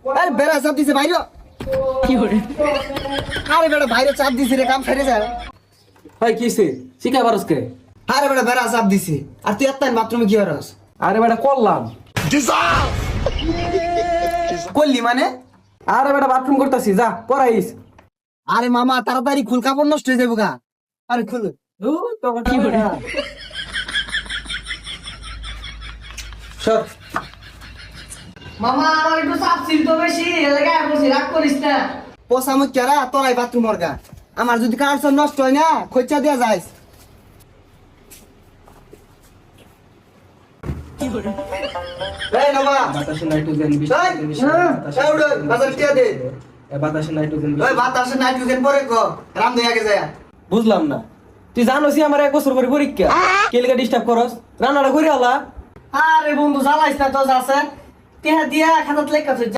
আরে বেড়া চাপ দিছে বাইরে কি করে আরে বেড়া বাইরে চাপ দিছে রে কাম ফেরে যায় ভাই কিছে শিখা পারসকে? আরে বেড়া বেড়া চাপ দিছে আর তুই এত বাথরুমে কি করস আরে বেটা করলাম। করলি মানে আরে বেটা বাথরুম করতেছি, যা পড়াইস। আরে মামা তাড়াতাড়ি খুল, কাপড় নষ্ট হয়ে যাবো গা। আরে খুল কি করে সর। মামা আমার একটু চাপ ছিল তো বেশি এলাকায় বসে রাগ করিস না। পোষামত কেরা তোরাই বাথরুম গা। আমার যদি কার নষ্ট হয় না খরচা দেওয়া যায়। এই নবা বাতাসে নাইট্রোজেন এই এই উড়ো বাজার টিয়া দে। বাতাসে নাইট্রোজেন। ওই বাতাসে নাইট্রোজেন পরে কো রাম দই আগে যায়। বুঝলাম না, তুই জানোসি আমার 1 বছর পরে পরীক্ষা, কেলিকা ডিস্টার্ব করস? রান্নাটা করে আলা। আরে বন্ধু জ্বালাইস না তো আছে টেহা দিয়া খাতাত লেখা